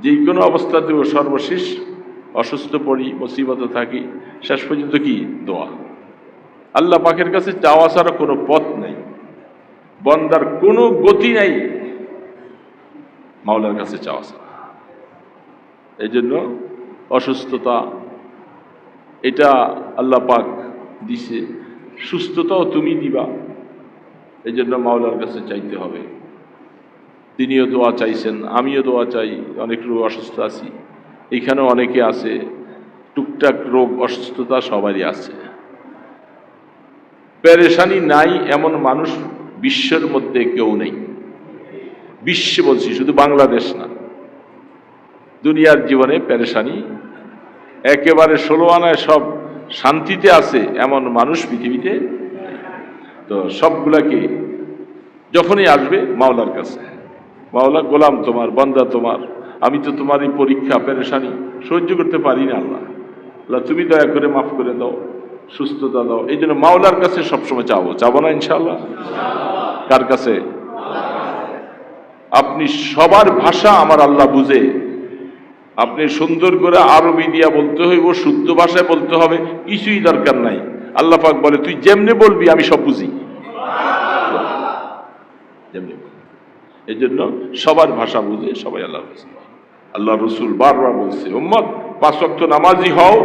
যে কোনো অবস্থাতেও সর্বশেষ অসুস্থ পড়ি, মুসিবতে থাকি, শেষ পর্যন্ত কি দোয়া। আল্লাহ পাকের কাছে চাওয়া ছাড়া কোনো পথ নেই, বন্দার কোনো গতি নাই মাওলার কাছে চাওয়া ছাড়া। এই জন্য অসুস্থতা এটা আল্লাহ পাক দিছে, সুস্থতাও তুমি দিবা। এই জন্য মাওলার কাছে চাইতে হবে। তিনিও দোয়া চাইছেন, আমিও দোয়া চাই। অনেক রোগ অসুস্থ আছি, এখানেও অনেকে আছে, টুকটাক রোগ অসুস্থতা সবারই আছে। পেরেশানি নাই এমন মানুষ বিশ্বের মধ্যে কেউ নেই। বিশ্বে বলছি, শুধু বাংলাদেশ না, দুনিয়ার জীবনে পেরেশানি একেবারে 16 আনায় সব শান্তিতে আছে এমন মানুষ পৃথিবীতে। তো সবগুলাকে যখনই আসবে মাওলার কাছে, মাওলা গোলাম তোমার, বান্দা তোমার, আমি তো তোমার এই পরীক্ষা পেরেশানি সহ্য করতে পারি না, আল্লাহ আল্লাহ তুমি দয়া করে মাফ করে দাও, সুস্থতা দাও। এই জন্য মাওলার কাছে সবসময় চাবো না ইনশাআল্লাহ? কার কাছে? আপনি সবার ভাষা আমার আল্লাহ বুঝে, আপনি সুন্দর করে আরবি দিয়া বলতে হইব, শুদ্ধ ভাষায় বলতে হবে, কিছুই দরকার নাই। আল্লাহ পাক বলে তুই যেমনি বলবি আমি সব বুঝি। এই জন্য সবার ভাষা বুঝে সবাই আল্লাহ বুঝে। আল্লাহ রসুল বারবার বলছে, উম্মত 5 ওয়াক্ত নামাজি হও,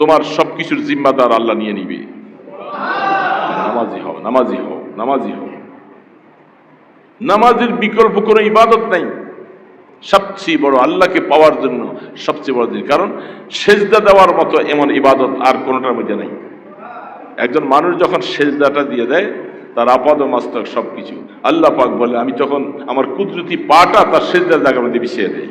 তোমার সবকিছুর জিম্মাদার আল্লাহ নিয়ে নিবে। নামাজি হও, নামাজি হও, নামাজি হও। নামাজের বিকল্প কোনো ইবাদত নাই। সবচেয়ে বড় আল্লাহকে পাওয়ার জন্য সবচেয়ে বড় দিন, কারণ সেজদা দেওয়ার মতো এমন ইবাদত আর কোনোটার মধ্যে নাই। একজন মানুষ যখন সেজদাটা দিয়ে দেয়, তার আপাদ মস্তক সবকিছু আল্লাহ পাক বলে আমি তখন আমার কুদরতি পাটা তার সেজদার জায়গার মধ্যে বিছিয়ে দেয়।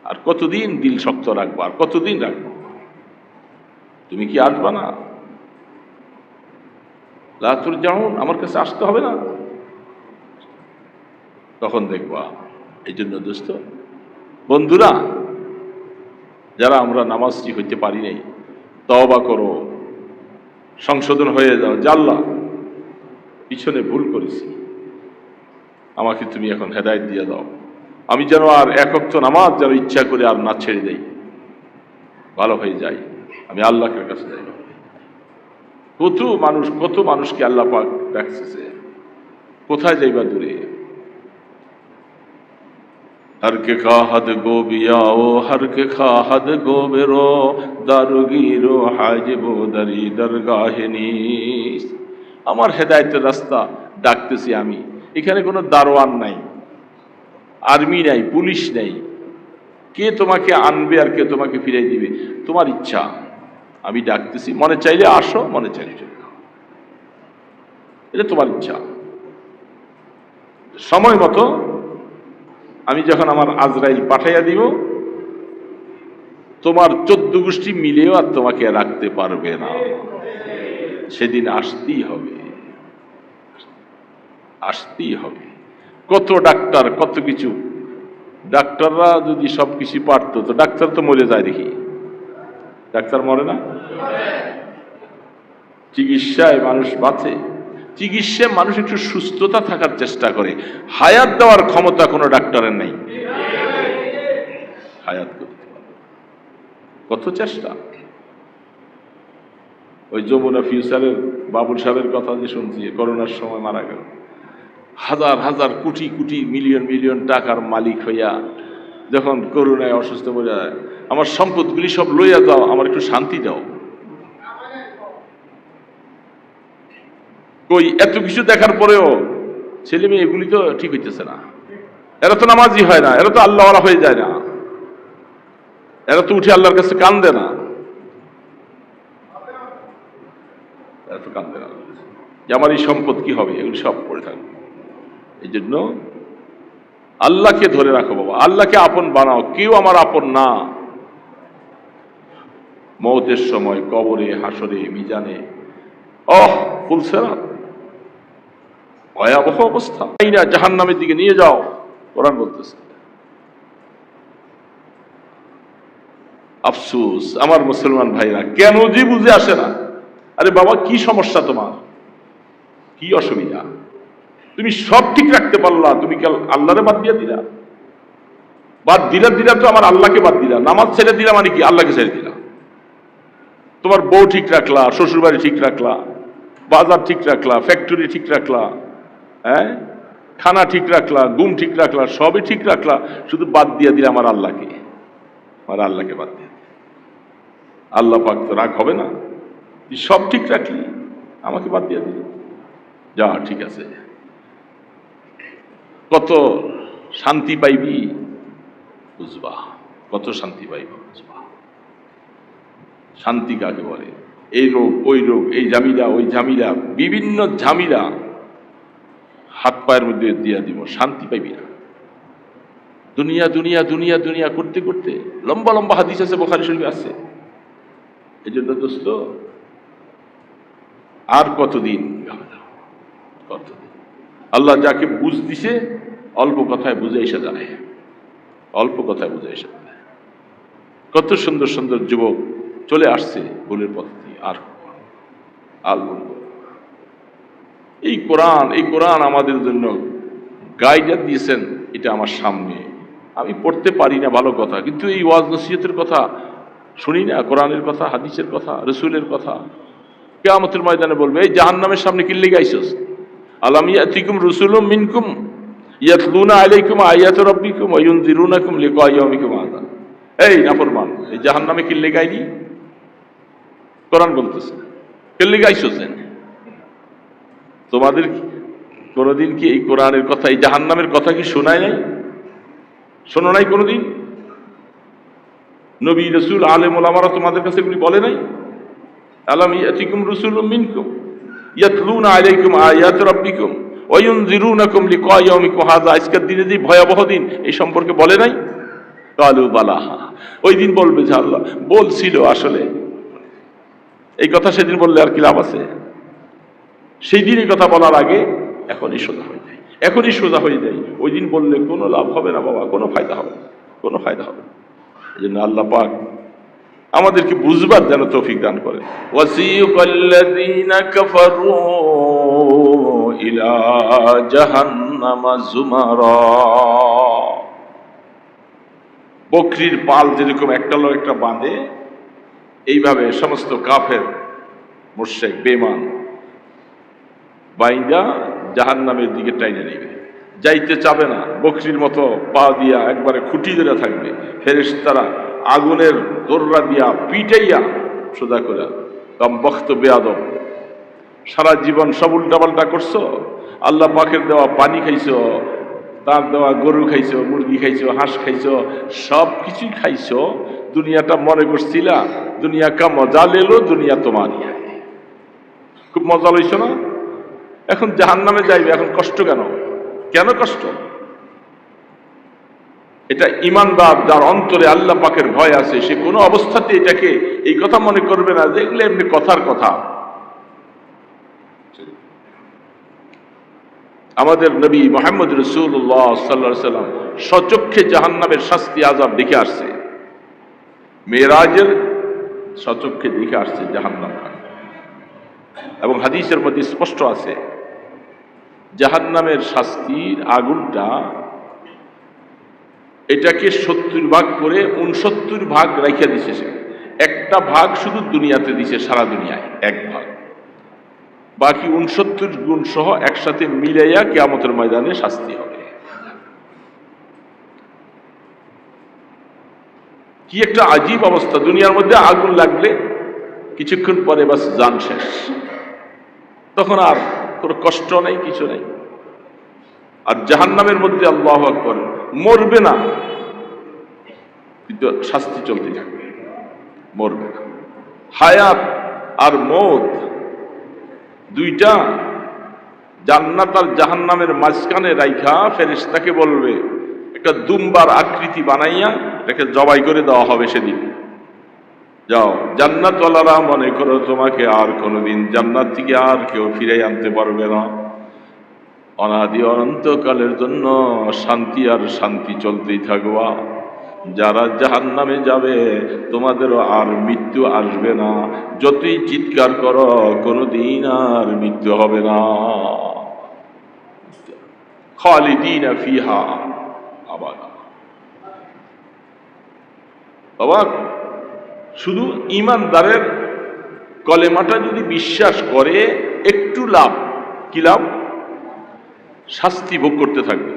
আর কতদিন দিল শক্ত রাখবো, আর কতদিন রাখবো? তুমি কি আসবা না? লা তুরজাউন, আমার কাছে আসতে হবে না? তখন দেখবা। এই জন্য দোস্ত বন্ধুরা, যারা আমরা নামাজি হইতে পারি নাই, তওবা করো, সংশোধন হয়ে যাও। আল্লাহ পিছনে ভুল করেছি, আমাকে তুমি এখন হেদায়েত দিয়ে দাও, আমি যেন আর 1 ওয়াক্ত নামাজ যেন ইচ্ছা করে আর না ছেড়ে দেই, ভালো হয়ে যাই, আমি আল্লাহর কাছে যাই। কত মানুষকে আল্লাহ পাক ডাকছে, কোথায় যাইবা দূরে? हर के खाहद गो बियाओ हर के खाहद गो बेरो दारुगीरो हाजिबो दरी दरगाहे नीस। আমার হেদায়েতের রাস্তা ডাকতেছি আমি। এখানে কোনো দারোয়ান নাই, আর্মি নাই, পুলিশ নাই। কে তোমাকে আনবে আর কে তোমাকে ফিরিয়ে দিবে? তোমার ইচ্ছা। আমি ডাকতেছি, মনে চাইলে আসো, মনে চাইলে চলে যাও। এটা তোমার ইচ্ছা। সময় মতো আমি যখন আমার আজরাইল পাঠাইয়া দিব, তোমার 14 গোষ্ঠী মিলেও আর তোমাকে রাখতে পারবে না। সেদিন আসতেই হবে, আসতেই হবে। কত ডাক্তার, কত কিছু। ডাক্তাররা যদি সবকিছু পারতো, তো ডাক্তার তো মরে যায় দেখি। ডাক্তার মরে না? চিকিৎসায় মানুষ বাঁচে। চিকিৎসায় মানুষ একটু সুস্থতা থাকার চেষ্টা করে। হায়াত দেওয়ার ক্ষমতা কোনো ডাক্তারের নেই। হায়াত করতে কত চেষ্টা। ওই যমুনা ফিউচারের বাবুল সাহেবের কথা যে শুনছি, করোনার সময় মারা গেল, হাজার হাজার কোটি কোটি মিলিয়ন মিলিয়ন টাকার মালিক হইয়া যখন করোনায় অসুস্থ হয়ে যায়, আমার সম্পদগুলি সব লইয়া দাও, আমার একটু শান্তি দাও। কই এত কিছু দেখার পরেও ছেলে মেয়ে এগুলি তো ঠিক হইতেছে না। এরা তো নামাজি হয় না, এরা তো আল্লাহওয়ালা হয়ে যায় না, এরা তো উঠে আল্লাহর কাছে কান্দে না, এরা তো কান্দে না যে আমার এই সম্পদ কি হবে, এগুলি সব পড়ে থাকবে। এই জন্য আল্লাহকে ধরে রাখো বাবা, আল্লাহকে আপন বানাও। কেউ আমার আপন না। মওতের সময় কবরে, হাসরে, মিজানে ফুলসেরাত, ভয়াবহ অবস্থা। জাহান্নামের দিকে নিয়ে যাও, কোরআন বলতেছে। আফসোস আমার মুসলমান ভাইরা, কেন যে বুঝে আসে না। আরে বাবা, কি সমস্যা তোমার, কি অসুবিধা? তুমি সব ঠিক রাখতে পারলা, তুমি কি আল্লাহরে বাদ দিয়ে দিলা? বাদ দিলা তো আমার আল্লাহকে বাদ দিলা। নামাজ ছেড়ে দিলা মানে কি? আল্লাহকে ছেড়ে দিলা। তোমার বউ ঠিক রাখলা, শ্বশুর বাড়ি ঠিক রাখলা, বাজার ঠিক রাখলা, ফ্যাক্টরি ঠিক রাখলা, হ্যাঁ, খানা ঠিক রাখলা, ঘুম ঠিক রাখলা, সবই ঠিক রাখলা, শুধু বাদ দিয়ে দিলে আমার আল্লাহকে। আমার আল্লাহকে বাদ দিয়ে আল্লাহ পাক তো রাগ হবে না? তুই সব ঠিক রাখলি, আমাকে বাদ দিয়ে দিলি, যা ঠিক আছে। কত শান্তি পাইবি বুঝবা, কত শান্তি পাইবি বুঝবা। শান্তি কাকে বলে? এই রোগ, ওই রোগ, এই ঝামেলা, ওই ঝামেলা, বিভিন্ন ঝামেলা হাত পায়ের মধ্যে দিয়া দিব, শান্তি পাইবি না। দুনিয়া দুনিয়া দুনিয়া দুনিয়া করতে করতে লম্বা লম্বা হাদিস আছে, বুখারী শরীফে আছে। এই জন্য দোস্ত, আর কতদিন কতদিন? আল্লাহ যাকে বুঝ দিছে অল্প কথায় বুঝে এসে যায়, অল্প কথায় বুঝে এসে যায়। কত সুন্দর সুন্দর যুবক চলে আসছে ভুলের পথ দিয়ে। আর বলবো, এই কোরআন আমাদের জন্য গাইড দিয়েছেন। এটা আমার সামনে, আমি পড়তে পারি না, ভালো কথা, কিন্তু এই ওয়াজ নসিহতের কথা শুনি না, কোরআনের কথা, হাদিসের কথা, রসুলের কথা। কিয়ামতের ময়দানে বলবে, এই জাহান্নামের সামনে কি লেগে আইছস? আলাম ইয়াতিকুম রুসুলুম মিনকুম ইয়াতলুনা আলাইকুম আয়াতি রাব্বিকুম ওয়া ইউনযিরুনাকুম লিকা ইয়াউমিকুম হাযা। এই নাফরমান, এই জাহান্নামে কি লেগে আইনি? কোরআন বলতেছে, কি লেগে আইছস? তোমাদের কোনদিন কি এই কোরআনের কথা, এই জাহান্নামের কথা কি শোনায় নাই? শোনো নাই কোনদিন? নবী রাসূল আলেম ওলামারা তোমাদের কাছে এগুলি বলে নাই? আলাম ইয়াতিকুম রুসুলুম মিনকুম ইয়াতলুনা আলাইকুম আয়াতি রাব্বিকুম ওয়া ইউনযিরুনাকুম লিকা ইয়াউমিকুম হাযা। আজকের দিনে যে ভয়াবহ দিন, এই সম্পর্কে বলে নাই? কালু বালা, ওই দিন বলবে যে আল্লাহ বলছিল। আসলে এই কথা সেদিন বললে আর কি লাভ আছে? সেই দিন এই কথা বলার আগে এখনই সোজা হয়ে যায়, এখনই সোজা হয়ে যায়। ওই দিন বললে কোনো লাভ হবে না বাবা, কোনো ফায়দা হবে না, কোনো ফায়দা হবে না। এই জন্য আল্লাহ পাক আমাদেরকে বুঝবার যেন তৌফিক দান করে। ওয়াসিকাল্লাযীনা কাফারু ইলা জাহান্নামা যুমারা। বকরির পাল যেরকম একটা লোক একটা বাঁধে, এইভাবে সমস্ত কাফের, মুশরিক, বেঈমান বাইন্দা জাহান্নামের দিকে টাইনে নেবে, যাইতে চাবে না। বকরির মতো পা দিয়া একবারে খুঁটি ধরে থাকবে, ফেরেশতারা আগুনের দোররা দিয়া পিটাইয়া সোজা করে। কমবখ্ত বেয়াদব, সারা জীবন সব উল্টাপাল্টা করছো, আল্লাহ পাকের দেওয়া পানি খাইছো, তার দেওয়া গরু খাইছো, মুরগি খাইছো, হাঁস খাইছো, সব কিছুই খাইছো। দুনিয়াটা মনে করছিলা দুনিয়া কা মজা লেলো, দুনিয়া তোমারই। খুব মজা লইছো না? এখন জাহান্নামে যাইবে, এখন কষ্ট কেন? কেন কষ্ট? এটা ইমানদার, যার অন্তরে আল্লাহ পাকের ভয় আছে, সে কোনো অবস্থাতে এটাকে এই কথা মনে করবে না যে এগুলো এমনি কথার কথা। আমাদের নবী মুহাম্মদ রাসূলুল্লাহ সাল্লাল্লাহু আলাইহি ওয়াসাল্লাম সচক্ষে জাহান্নামের শাস্তি আযাব দেখে আসছে। মেরাজের সচক্ষে দেখে আসছে জাহান্নাম। এবং হাদিসের মধ্যে স্পষ্ট আছে, জাহান্নামের শাস্তির আগুনটা এটাকে 70 ভাগ করে 69 ভাগ রাইখা দিছে। সে একটা ভাগ শুধু দুনিয়াতে দিছে, সারা দুনিয়ায় এক ভাগ, বাকি 69 গুণ সহ একসাথে মিলাইয়া কিয়ামতের ময়দানে শাস্তি হবে। কি একটা আজীব অবস্থা! দুনিয়ার মধ্যে আগুন লাগলে কিছুক্ষণ পরে বাস জান শেষ, তখন আর কোনো কষ্ট নেই, কিছু নেই। আর জাহান্নামের মধ্যে আল্লাহু আকবার, মরবে না কিন্তু শাস্তি চলতে থাকবে, মরবে না। হায়াত আর মওত দুইটা জান্নাত আর জাহান্নামের মাঝখানে রাইখা ফেরেশতাকে বলবে, একটা দুম্বার আকৃতি বানাইয়া এটাকে জবাই করে দেওয়া হবে সেদিন। যাও, জান্নাতওয়ালারা মনে করো তোমাকে আর কোনোদিন জান্নাত থেকে আর কেউ ফিরাই আনতে পারবে না। অনাদি অনন্তকালের জন্য শান্তি আর শান্তি চলতেই থাকবা। যারা জাহান্নামে যাবে তোমাদেরও আর মৃত্যু আসবে না, যতই চিৎকার করো কোনোদিন আর মৃত্যু হবে না। খালিদিনা ফিহা আবাদা। বাবা, শুধু ঈমানদারের কলেমাটা যদি বিশ্বাস করে একটু লাভ, কি লাভ? শাস্তি ভোগ করতে থাকবে।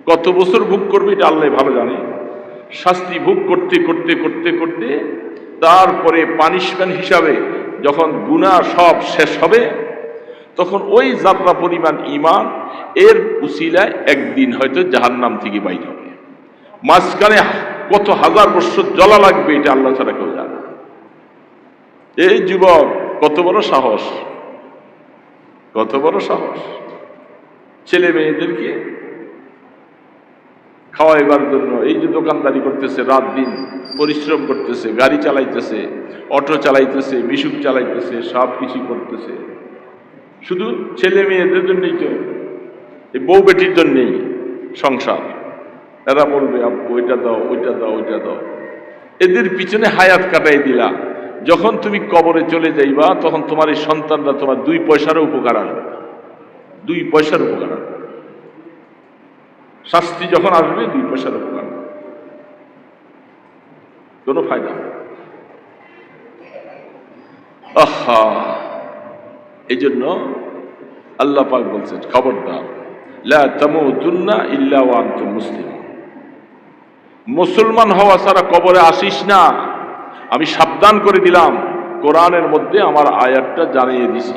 কত বছর ভোগ করবে এটা আল্লাহ ভালো জানে। শাস্তি ভোগ করতে করতে করতে করতে তারপরে পানিশমেন্ট হিসাবে যখন গুনাহ সব শেষ হবে, তখন ওই যাত্রা পরিমাণ ঈমান এর উসিলায় একদিন হয়তো জাহান্নাম থেকে বাইর হবে। মাঝখানে কত হাজার বছর জ্বলা লাগবে এটা আল্লাহ ছাড়া কেউ জানে। এই যুবক, কত বড় সাহস, কত বড় সাহস! ছেলে মেয়েদেরকে খাওয়াইবার জন্য এই যে দোকানদারি করতেছে, রাত দিন পরিশ্রম করতেছে, গাড়ি চালাইতেছে, অটো চালাইতেছে, মিশুক চালাইতেছে, সব কিছু করতেছে শুধু ছেলে মেয়েদের জন্যই। তো এই বউ বেটির জন্যেই সংসার। এরা বলবে আব্বু ওইটা দাও, ওইটা দাও, ওইটা দাও। এদের পিছনে হায়াত কাটাই দিলা। যখন তুমি কবরে চলে যাইবা তখন তোমার এই সন্তানরা তোমার 2 পয়সারও উপকার আসবে, 2 পয়সার উপকার আসবে। শাস্তি যখন আসবে 2 পয়সার উপকার, কোনো ফায়দা। আহা, এই জন্য আল্লাহ পাক বলছেন, খবরদার, লা তামুতুন্না ইল্লা ওয়া আনতুম মুসলিমুন। মুসলমান হওয়া ছাড়া কবরে আসিস না। আমি সাবধান করে দিলাম, কোরআনের মধ্যে আমার আয়াতটা জানিয়ে দিছি।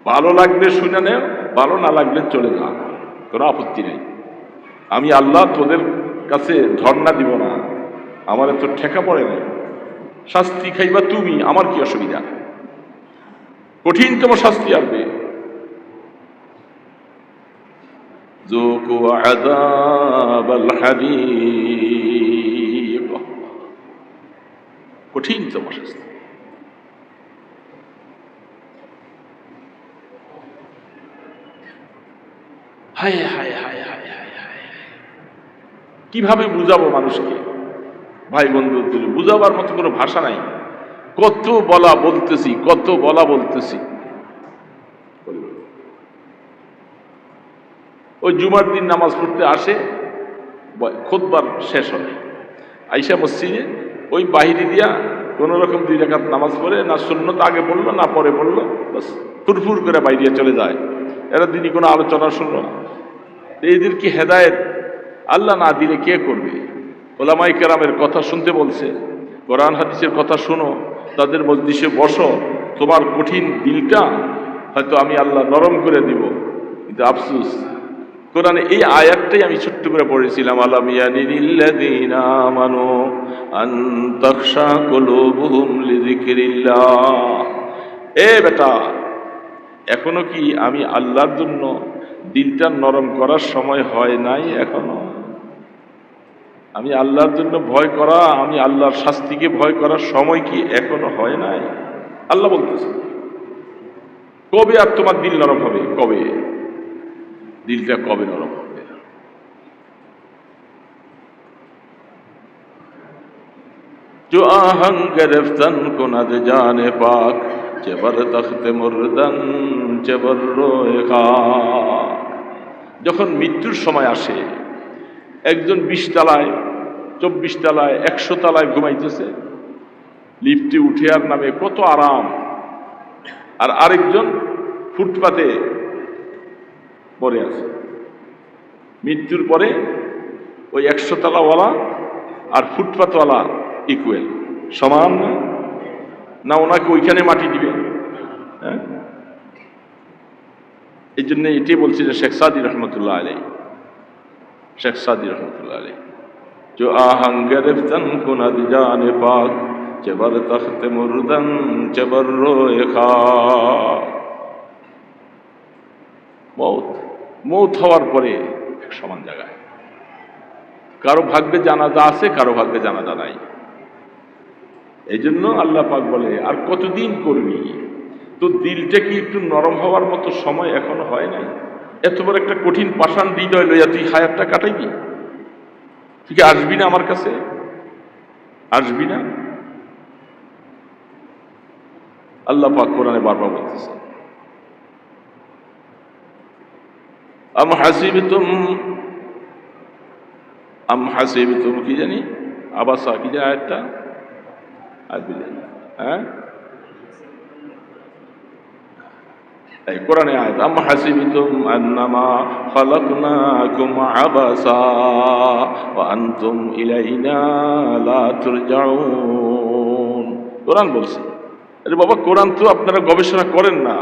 ভালো লাগলে শুনে নে, ভালো না লাগলে চলে যা, কোনো আপত্তি নেই। আমি আল্লাহ তোদের কাছে ধর্ণা দিব না, আমার এত ঠেকা পড়ে নাই। শাস্তি খাইবা তুমি, আমার কি অসুবিধা? কঠিনতম শাস্তি আসবে। যুকু আযাবাল হারিক, কঠিনতম শাস্তি। হায় হায় হায় হায় হায় হায়! কিভাবে বুঝাবো মানুষকে? ভাই বন্ধু, বুঝাবার মতো কোনো ভাষা নাই। কত বলা বলতেছি, কত বলা বলতেছি। ওই জুমার দিন নামাজ পড়তে আসে, খুতবার শেষ হয়, আইসা মসজিদে ওই বাহিরে দিয়া কোন রকম 2 রাকাত নামাজ পড়ে, না সুন্নত আগে পড়লো না পরে পড়লো, বাস ফুরফুর করে বাইরে চলে যায়। এরা দিনই কোনো আলোচনা শুনলো না। এদের কি হেদায়েত আল্লাহ না দিলে কে করবে? ওলামায়ে কেরামের কথা শুনতে বলছে, কোরআন হাদিসের কথা শোনো, তাদের মজলিসে বসো, তোমার কঠিন দিলটা হয়তো আমি আল্লাহ নরম করে দিব। কিন্তু আফসোস, কোরআনে এই আয়াতটাই আমি ছোট্ট করে পড়েছিলাম, আলাম ইয়ানিল্লাযীনা আমানু আন তাখশা কুলুবুহুম লিযিকরিল্লাহ। এ বেটা, এখনো কি আমি আল্লাহর জন্য দিলটা নরম করার সময় হয় নাই? এখনো আমি আল্লাহর জন্য ভয় করা, আমি আল্লাহর শাস্তিকে ভয় করার সময় কি এখনো হয় নাই? আল্লাহ বলতেছে, কবে আর তোমার দিল নরম হবে? কবে দিলটা কবে নরম হবে? जो आहंग गिरफ्तन कुनद जाने पाक चबर तख्त मुर्दन चबर रोए खाक। যখন মৃত্যুর সময় আসে, একজন 20 তলায়, 24 তলায়, 100 তলায় ঘুমাইতেছে, লিফটে উঠে আর নামে কত আরাম, আর আরেকজন ফুটপাতে পড়ে আছে। মৃত্যুর পরে ওই 100 তলাওয়ালা আর ফুটপাতওয়ালা ইকুয়াল, সমান না? ওনাকে ওইখানে মাটি দিবে? হ্যাঁ, এই জন্য এটাই বলছি যে শেখ সাদি রহমতুল্লাহ আলাইহি, শেখ সাদি রহমতুল্লাহ আলাইহি, जो आहंग गिरफ्तन कुनद जाने पाक चबर तख्त मुर्दन चबर रोए खाक। মৌত হওয়ার পরে এক সমান জায়গায়, কারো ভাগ্যে জানাজা আছে, কারো ভাগ্যে জানাজা নাই। এই জন্য আল্লাহ পাক বলে, আর কতদিন করবি? তো দিলটা কি একটু নরম হওয়ার মতো সময় এখনো হয় নাই? এত বড় একটা কঠিন পাষাণ হৃদয় লইয়া তুই হায়াতটা কাটাইবি? তুই কি আসবি না আমার কাছে? আসবি না? আল্লাহ পাক কোরআনে বারবার বলতেছে, আম হাসিবতুম কি জানি আবাসা কি জানি আয়াতটা হ্যাঁ এই কোরআনে আয়াত আম হাসিবতুম আন্নামা খালাকনাকুম আবাসা ওয়া আনতুম ইলাইনা লা তুরজাউন। কোরআন বলছে, আরে বাবা কোরআন তো আপনারা গবেষণা করেন না,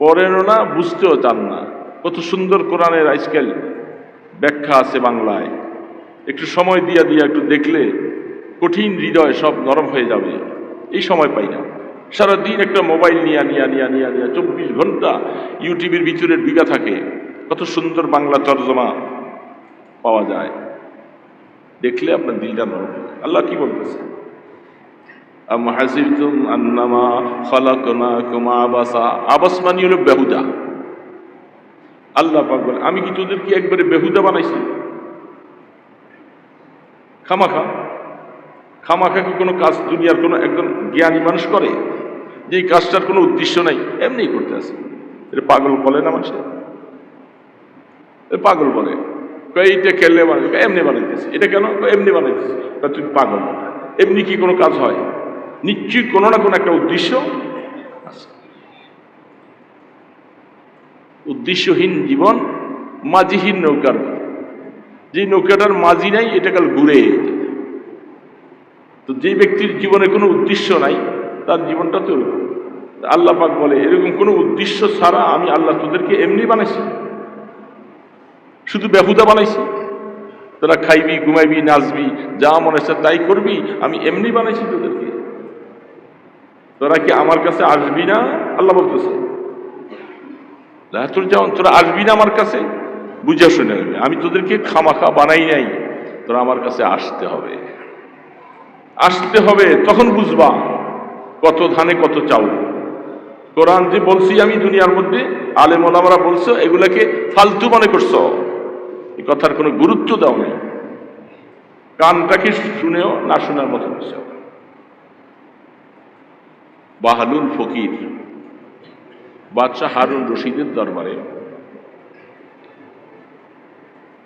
পড়েনও না, বুঝতেও চান না। কত সুন্দর কোরআনের আজকাল ব্যাখ্যা আছে বাংলায়, একটু সময় দিয়া একটু দেখলে কঠিন হৃদয় সব নরম হয়ে যাবে। এই সময় পাই না, সারাদিন একটা মোবাইল নিয়ে 24 ঘন্টা ইউটিউবের ভিতরে ঢুকা থাকে। কত সুন্দর বাংলা তর্জমা পাওয়া যায়, দেখলে আপনার দিলটা নরম। আল্লাহ কি বলতেছে, আম হাসিবতুম আন্নামা খালাকনাকুম আবাসা। আবাস মানে হলো বেহুদা। আল্লাহ পাক বলে, আমি কি তোদেরকে একবারে বেহুদা বানাইছি? খামাখা কি কোনো কাজ দুনিয়ার কোনো একজন জ্ঞানী মানুষ করে যে এই কাজটার কোনো উদ্দেশ্য নাই, এমনি করতে আছে? এটা পাগল বলে না মানুষে, পাগল বলে। এইটা খেললে এমনি বানাইতেছে, এটা কেন এমনি বানাইতেছে, তুই পাগল। এমনি কি কোনো কাজ হয়? নিশ্চয়ই কোনো না কোনো একটা উদ্দেশ্য আছে। উদ্দেশ্যহীন জীবন মাঝিহীন নৌকার, যে নৌকাটার মাঝি নাই এটা কাল ঘুরে। তো যে ব্যক্তির জীবনে কোনো উদ্দেশ্য নাই তার জীবনটা তো আল্লাহ পাক বলে, এরকম কোনো উদ্দেশ্য ছাড়া আমি আল্লাহ তোদেরকে এমনি বানাইছি, শুধু বেহুদা বানাইছি। তোরা খাইবি, ঘুমাইবি, নাচবি, যা মনে হচ্ছে তাই করবি, আমি এমনি বানাইছি তোদেরকে। তোরা কি আমার কাছে আসবি না? আল্লাহ বলতেছে তোরা আসবি না আমার কাছে, বুঝে শুনে নেবে, আমি তোদেরকে খামাখা বানাই নাই, তোরা আমার কাছে আসতে হবে। তখন বুঝবা কত ধানে কত চাউল। কোরআন যে বলছি আমি দুনিয়ার মধ্যে, আলেম ওলামারা বলছো, এগুলাকে ফালতু মনে করছো, এই কথার কোনো গুরুত্ব দাও নাই, কানটাকে শুনেও না শোনার মতো করছো। বাহলুল ফকির বাদশাহ হারুন রশিদের দরবারে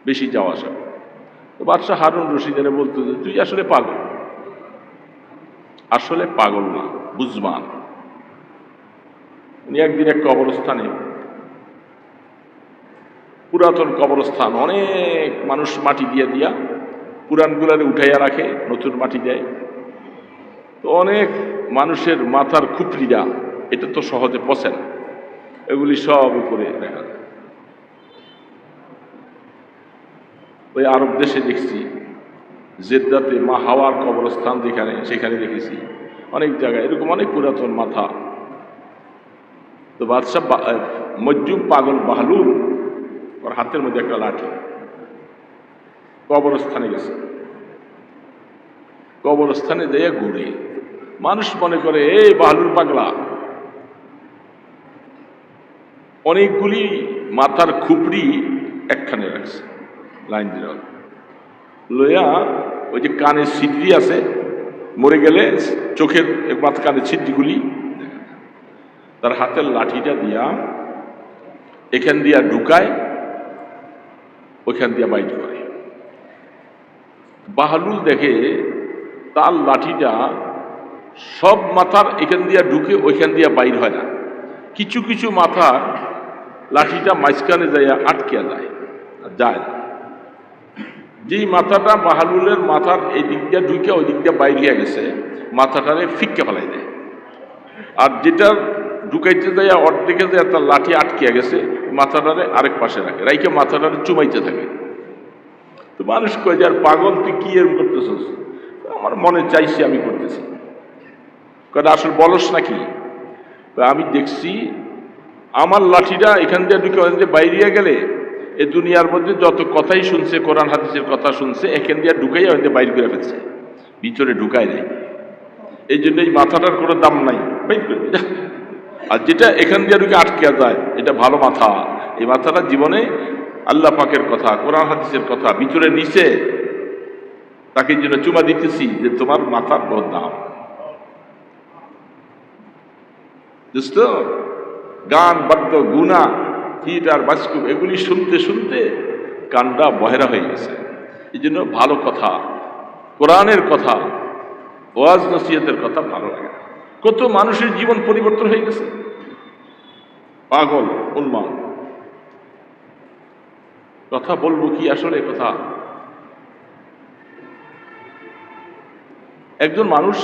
বেশি যাওয়া আসা। বাদশাহ হারুন রশিদের বলতো যে তুই আসলে পাগল, আসলে পাগল না, বুঝবান। উনি একদিন এক কবরস্থানে, পুরাতন কবরস্থান, অনেক মানুষ মাটি দিয়া পুরানগুলারে উঠাইয়া রাখে, নতুন মাটি দেয়। তো অনেক মানুষের মাথার খুপড়িরা এটা তো সহজে পচে না, এগুলি সব উপরে দেখা যায়। ওই আরব দেশে দেখছি, জেদ্দাতে মা হাওয়ার কবরস্থান যেখানে, সেখানে দেখেছি অনেক জায়গায় এরকম অনেক পুরাতন মাথা। তো বাদশাহ মজ্জুম পাগল বাহলুল, ওর হাতের মধ্যে একটা লাঠি, কবরস্থানে গেছে। কবরস্থানে যাইয়া ঘুরে, মানুষ মনে করে এই বাহলুল পাগলা। অনেকগুলি মাথার খুপড়ি একখানে রাখছে, লাইন দিয়ে লইয়া, ওই যে কানের ছিদ্রি আছে, মরে গেলে চোখের কানের ছিদ্রিগুলি, তার হাতের লাঠিটা দিয়া এখান দিয়া ঢুকায়, ওইখান দিয়া বাইর করে। বাহলুল দেখে তার লাঠিটা সব মাথার এখান দিয়া ঢুকে ওইখান দিয়া বাইর হয় না, কিছু কিছু মাথার লাঠিটা মাঝখানে যাইয়া আটকে যায় না। যেই মাথাটা বাহলুলের মাথার এই দিক দিয়ে ঢুকে ওই দিক দিয়ে বাইরিয়া গেছে, মাথাটারে ফিক্কে ফেলাই দেয়। আর যেটা ঢুকাইতে যাইয়া অর্ধেকে যায় তার লাঠি আটকে গেছে, মাথাটারে আরেক পাশে রাখে মাথাটারে চুমাইতে থাকে। তো মানুষ কয় যে আর পাগল, তুই কি এরকম করতেছিস? আমার মনে চাইছে আমি করতেছি। কয় আসলে বলস নাকি? আমি দেখছি আমার লাঠিটা এখান দিয়ে ঢুকে ওখান দিয়ে বাইরিয়া গেলে এ দুনিয়ার মধ্যে যত কথাই শুনছে, কোরআন হাদিসের কথা শুনছে, এখান দিয়ে ঢুকাইয়া ওখান দিয়ে বাইর করে ফেলছে, ভিতরে ঢুকায় নাই। এই জন্য এই মাথাটার কোনো দাম নাই, বাইর করে। আর যেটা এখান দিয়ে ঢুকে আটকে যায়, এটা ভালো মাথা। এই মাথাটা জীবনে আল্লাহ পাকের কথা, কোরআন হাদিসের কথা ভিতরে নিচে, তাকে জন্য চুমা দিতেছি যে তোমার মাথার বহুত দাম। বুঝতো? গান বাদ্য গুণা থিয়েটার, বাস্কুপ এগুলি শুনতে শুনতে কানটা বহেরা হয়ে গেছে। এই জন্য ভালো কথা, কোরআনের কথা, ওয়াজ নসিহতের কথা ভালো লাগে। কত মানুষের জীবন পরিবর্তন হয়ে গেছে, পাগল উন্মাদ। কথা বলবো কি আসলে কথা? একজন মানুষ,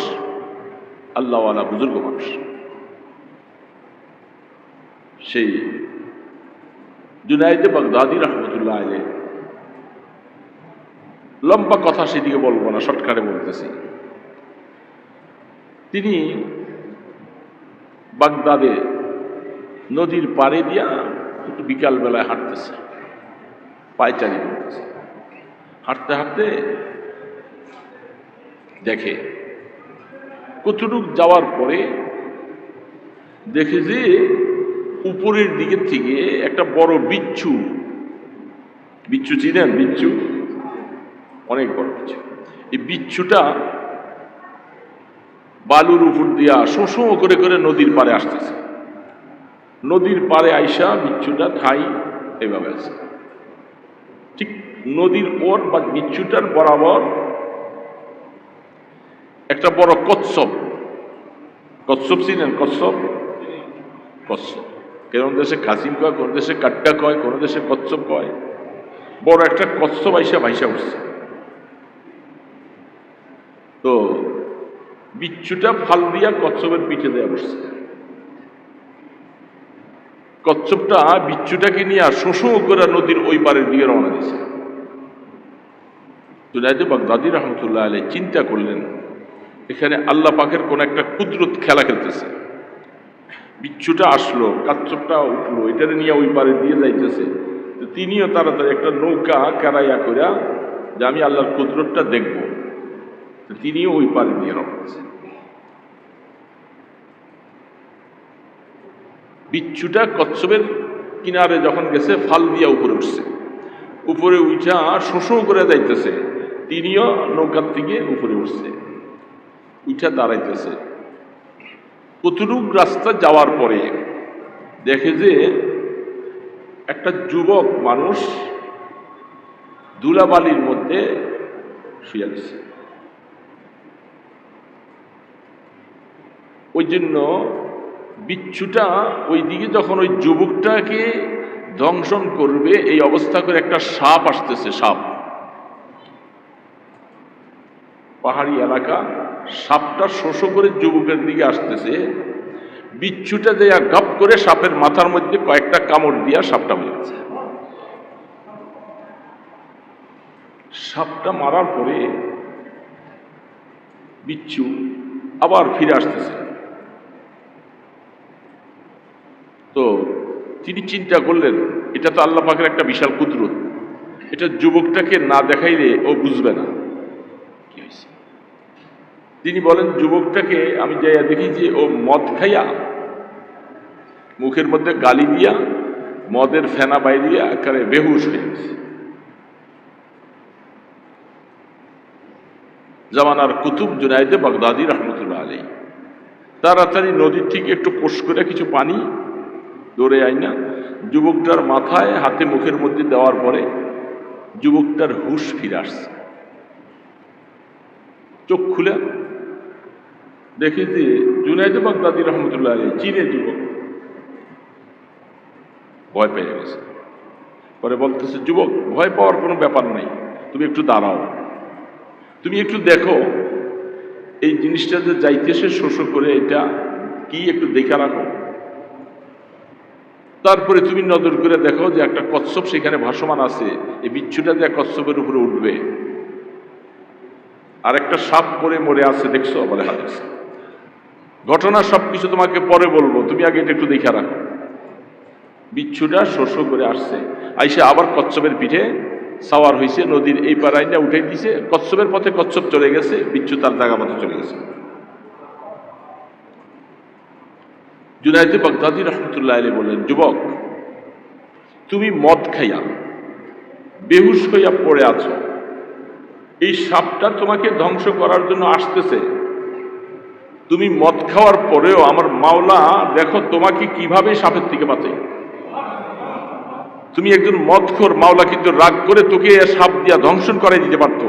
আল্লাহওয়ালা বুজুর্গ মানুষ, সেই জুনায়েদ বাগদাদি রহমতুল্লাহ আলাইহি, লম্বা কথা সেদিকে বলবো না, শর্টকাটে বলতেছি। তিনি বাগদাদে নদীর পাড়ে দিয়া একটু বিকাল বেলায় হাঁটতেছে, পায়চারি করতেছে। হাঁটতে হাঁটতে দেখে, কতটুক যাওয়ার পরে দেখে যে উপরের দিকের থেকে একটা বড় বিচ্ছু, বিচ্ছু চিনেন? বিচ্ছু অনেক বড় বিচ্ছু। এই বিচ্ছুটা বালুর উপর দিয়া শোঁ করে করে নদীর পাড়ে আসতেছে। নদীর পাড়ে আইসা বিচ্ছুটা ঠাই এভাবে আছে। ঠিক নদীর ওর বা বিচ্ছুটার বরাবর একটা বড় কচ্ছপ, কচ্ছপ চিনেন? কচ্ছপ, কচ্ছপ কোন দেশে কাসিম কয়, কোন দেশে কাট্টা কয়, কোন দেশে কচ্ছপ কয়। বড় একটা কচ্ছপ আইসা ভাইসা উঠছে। তো বিচ্ছুটা ফাল দিয়া কচ্ছপের পিঠে দেয়া বসছে। কচ্ছপটা বিচ্ছুটাকে নিয়ে শোঁ করে নদীর ওই পারের দিকে রওনা দিয়েছে। জুনায়েদ বাগদাদি রহমতুল্লাহ আলাইহি চিন্তা করলেন, এখানে আল্লাহ পাকের কোন একটা কুদরত খেলা খেলতেছে। বিচ্ছুটা আসলো, কচ্ছপটা উঠলো, এটারে নিয়ে ওই পারে দিয়ে যাইতেছে। তিনিও তাড়াতাড়ি একটা নৌকা কারাইয়া কইরা যে আমি আল্লাহর কুদরতটা দেখব, তিনিও ওই পারে দিয়ে রওনা দিয়েছে। বিচ্ছুটা কচ্ছপের কিনারে যখন গেছে, ফাল দিয়া উপরে উঠছে। উপরে উঠা শোঁ করে যাইতেছে, তিনিও নৌকার থেকে উপরে উঠছে, উঠা দাঁড়াইতেছে। কতটুক রাস্তা যাওয়ার পরে দেখে যে একটা যুবক মানুষ ধুলাবালির মধ্যে শুয়ে গেছে। ওই জন্য বিচ্ছুটা ওই দিকে যখন ওই যুবকটাকে দংশন করবে এই অবস্থা করে একটা সাপ আসতেছে। সাপ, পাহাড়ি এলাকা, সাপটা শোষো করে যুবকের দিকে আসতেছে। বিচ্ছুটা দেয়া গাপ করে সাপের মাথার মধ্যে কয়েকটা কামড় দিয়া সাপটা মেরেছে। সাপটা মারার পরে বিচ্ছু আবার ফিরে আসতেছে। তো তিনি চিন্তা করলেন, এটা তো আল্লাহ পাকের একটা বিশাল কুদরত, এটা যুবকটাকে না দেখাইলে ও বুঝবে না কি হয়েছে। তিনি বলেন, যুবকটাকে আমি যাইয়া দেখি যে ও মদ খাইয়া মুখের মধ্যে গালি দিয়া মদের ফেনা বাইরিয়া একেবারে বেহুশ হয়ে গেছে। জামানার কুতুব জুনায়েদ বাগদাদি রহমতুল্লাহ আলাইহি তাড়াতাড়ি নদীর থেকে একটু কোষ করে কিছু পানি দৌড়ে আইনা যুবকটার মাথায় হাতে মুখের মধ্যে দেওয়ার পরে যুবকটার হুশ ফিরে আসছে। চোখ খুলে দেখি যে জুনায়েদ বাগদাদি রহমতুল্লাহ আলাইহি চীনের যুবক, ভয় পেয়ে গেছে। পরে বলতেছে, যুবক ভয় পাওয়ার কোনো ব্যাপার নাই, তুমি একটু দাঁড়াও, তুমি একটু দেখো এই জিনিসটা যে যাইতেছে শোষণ করে, এটা কি একটু দেখে রাখো। তারপরে তুমি নজর করে দেখো যে একটা কচ্ছপ সেখানে ভাসমান আছে, এই বিচ্ছুটা যে কচ্ছপের উপরে উঠবে, আর একটা সাপ পরে মরে আছে, দেখছো? বলে হ্যাঁ দেখছো। ঘটনা সবকিছু তোমাকে পরে বলবো, তুমি আগে এটা একটু দেখে রাখো। বিচ্ছুটা শোষণ করে আসছে, আইসে আবার কচ্ছপের পিঠে সাওয়ার হয়েছে, নদীর এই পাড়াইটা উঠে দিছে, কচ্ছপের পথে কচ্ছপ চলে গেছে, বিচ্ছু তার জায়গা মতো চলে গেছে। জুনায়েদ বাগদাদি রহমতুল্লাহ আলাইহি বললেন, যুবক তুমি মদ খাইয়া বেহুশ হইয়া পড়ে আছো, এই সাপটা তোমাকে ধ্বংস করার জন্য আসতেছে। তুমি মদ খাওয়ার পরেও আমার মাওলা দেখো তোমাকে কিভাবে সাপের থেকে বাঁচাই। তুমি একজন মদখোর, মাওলা কিন্তু রাগ করে তোকে সাপ দিয়া ধ্বংসন করাই দিতে পারতো।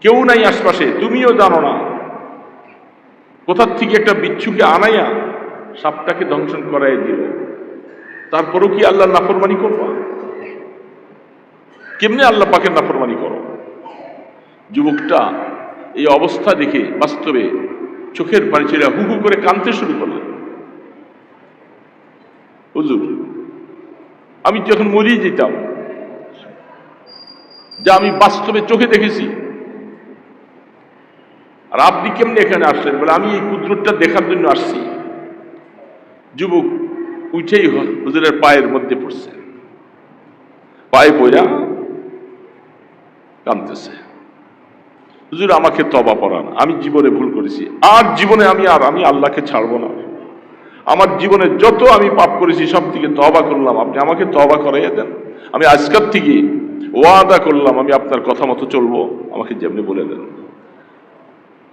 কেউ নাই আশপাশে, তুমিও জানো না, কোথার থেকে একটা বিচ্ছুকে আনাইয়া সাপটাকে ধ্বংসন করাই দিল। তারপরও কি আল্লাহর নাফরমানি করবা? কেমনে আল্লাহ পাকের নাফরমানি করো? যুবকটা এই অবস্থা দেখে বাস্তবে চোখের পানি ছেড়ে হু হু করে কাঁদতে শুরু করলেন। হুজুর, আমি যখন মরিয়ে যেতাম, যা আমি বাস্তবে চোখে দেখেছি, আর আপনি কেমনি এখানে আসলেন? বলে আমি এই কুদরতটা দেখার জন্য আসছি। যুবক উঠেই হুজুরের পায়ের মধ্যে পড়ছে, পায়ে পড়া কাঁদতেছে, হুজুর আমাকে তওবা পড়ান, আমি জীবনে ভুল করেছি, আর জীবনে আমি আল্লাহকে ছাড়বো না। আমার জীবনে যত আমি পাপ করেছি সব থেকে তওবা করলাম, আপনি আমাকে তওবা করাইয়া দেন। আমি আজকের থেকে ওয়াদা করলাম আমি আপনার কথা মতো চলবো, আমাকে যেমনি বলে দেন।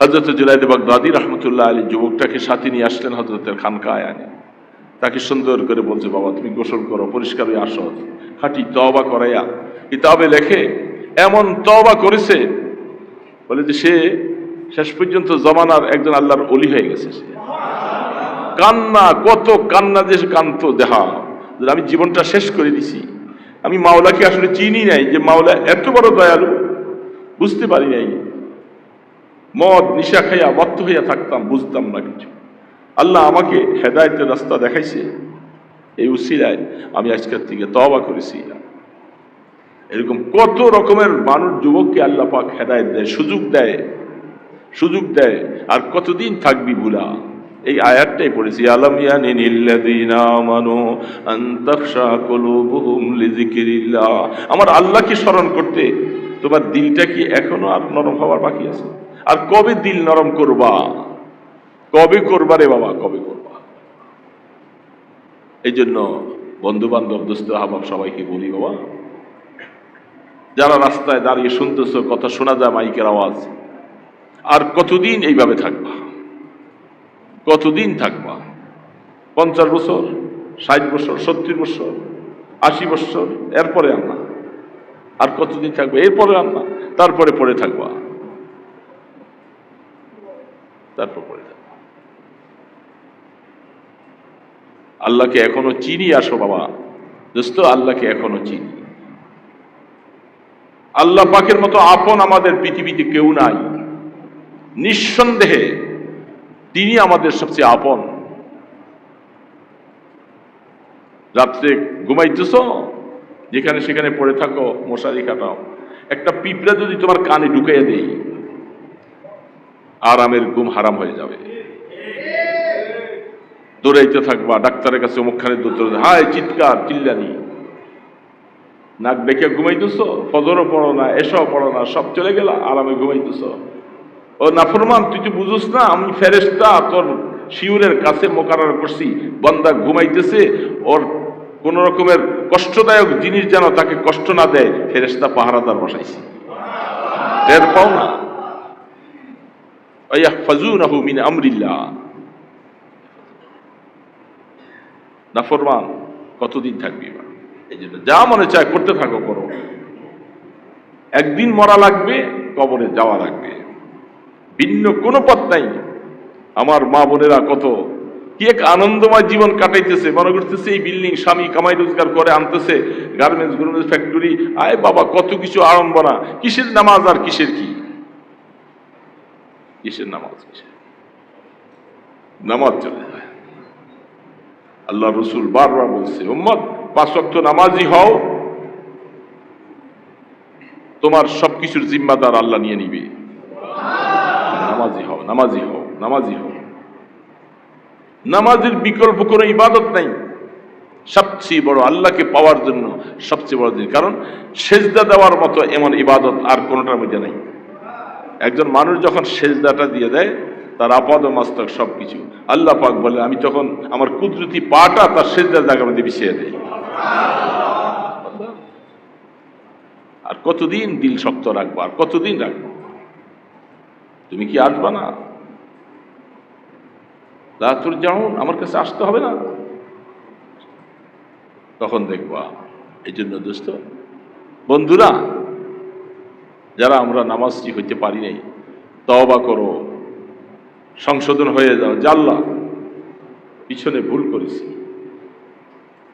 হযরত জুনায়েদ বাগদাদী রাহমাতুল্লাহ আলাইহি যুবকটাকে সাথে নিয়ে আসলেন হযরতের খানকায় আনে। তাকে সুন্দর করে বলছে, বাবা তুমি গোসল করো, পরিষ্কার হয়ে আসো। খাঁটি তওবা করাইয়া কিতাবে লেখে এমন তওবা করেছে, বলে যে সে শেষ পর্যন্ত জমানার একজন আল্লাহর ওলি হয়ে গেছে। সে কান্না, কত কান্না যে কান্ত দেহা, আমি জীবনটা শেষ করে দিছি। আমি মাওলাকে আসলে চিনি নাই, যে মাওলা এত বড় দয়ালু বুঝতে পারি নাই। মদ নিশা খাইয়া মত্ত হইয়া থাকতাম, বুঝতাম না কিছু। আল্লাহ আমাকে হেদায়েতের রাস্তা দেখাইছে, এই উসিলায় আমি আজকের থেকে তওবা করেছি। এরকম কত রকমের মানুষ, যুবককে আল্লাহ পাক হেদায়েত দেয়, সুযোগ দেয়। আর কতদিন থাকবি ভুলা? এই আয়াতটাই পড়েছি, আলাম ইয়ানিল্লাযীনা আমানু আন তাখশা কুলুবুহুম লিযিকরিল্লাহ। আমার আল্লাহকে স্মরণ করতে তোমার দিলটা কি এখনো আর নরম হওয়ার বাকি আছে? আর কবে দিল নরম করবা? কবে করবা রে বাবা, কবে করবা? এই জন্য বন্ধু বান্ধব, দোস্ত আহবাব সবাইকে বলি, বাবা যারা রাস্তায় দাঁড়িয়ে শুনতেছ, কথা শোনা যায় মাইকের আওয়াজ, আর কতদিন এইভাবে থাকবা? কতদিন থাকবা? 50 বছর, 60 বছর, 70 বছর, 80 বছর, এরপরে আনবা? আর কতদিন থাকবে? এরপরে আনবা, তারপরে পড়ে থাকবা, তারপর পড়ে থাকবা। আল্লাহকে এখনো চিনি, আসো বাবা দোস্ত, আল্লাহকে এখনো চিনি। আল্লাহ পাকের মতো আপন আমাদের পৃথিবীতে কেউ নাই, নিঃসন্দেহে তিনি আমাদের সবচেয়ে আপন। রাত্রে ঘুমাইতেছ, যেখানে সেখানে পড়ে থাকো, মশারি কাটাও, একটা পিঁপড়া যদি তোমার কানে ঢুকাইয়া দেই, আরামের ঘুম হারাম হয়ে যাবে। দৌড়াইতে থাকবা ডাক্তারের কাছে, অমুকখানে দৌড়তে, হায় চিৎকার চিল্লানি, নাক ডেকে ঘুমাইতেছ, ফজরও পড়ো না, এশাও পড়ো না, সব চলে গেল, আরামে ঘুমাইতেছ। ও নাফরমান, তুই তো বুঝোস না আমি ফেরেশতা, তোর শিউরের কাছে মোকাররা করছি, বান্দা ঘুমাইতেছে, ওর কোন রকমের কষ্টদায়ক জিনিস যেন তাকে কষ্ট না দেয়, ফেরেশতা পাহারাদার বসাইছি। টের পাও না? ইয়াহফাজুনাহু মিন আমরিল্লাহ। নাফরমান কতদিন থাকবি? এই জন্য যা মনে চায় করতে থাকো, করো। একদিন মরা লাগবে, কবরে যাওয়া লাগবে, ভিন্ন কোনো পথ নাই। আমার মা বোনেরা কত কি এক আনন্দময় জীবন কাটাইতেছে, মনে করতেছে এই বিল্ডিং, স্বামী কামাই রোজগার করে আনতেছে, গার্মেন্টস ফ্যাক্টরি, আয় বাবা কত কিছু আড়ম্বনা, কিসের নামাজ আর কিসের কি, কিসের নামাজ, কিসের নামাজ চলে যায়। আল্লাহ রসুল বারবার বলছে, উম্মত 5 ওয়াক্ত নামাজি হও, তোমার সবকিছুর জিম্মাদার আল্লাহ নিয়ে নিবে। নামাজি হও, নামাজি হও, নামাজি হও। নামাজের বিকল্প কোনো ইবাদত নাই, সবচেয়ে বড় আল্লাহকে পাওয়ার জন্য সবচেয়ে বড় জিনিস। কারণ সেজদা দেওয়ার মতো এমন ইবাদত আর কোনোটার মধ্যে নাই। একজন মানুষ যখন সেজদাটা দিয়ে দেয়, তার আপাদ মস্তক সবকিছু, আল্লাহ পাক বলে আমি তখন আমার কুদরতি পাটা তার সেজদার জায়গার মধ্যে বিছিয়ে দেয়। আর কতদিন দিল শক্ত রাখবো, আর কতদিন রাখবো? তুমি কি আসবা না? লা তুরজাউন, আমার কাছে আসতে হবে না? তখন দেখবা এই জন্য দোস্ত বন্ধুরা, যারা আমরা নামাজি হইতে পারি নাই, তওবা করো, সংশোধন হয়ে যাও, আল্লাহ পিছনে ভুল করেছি,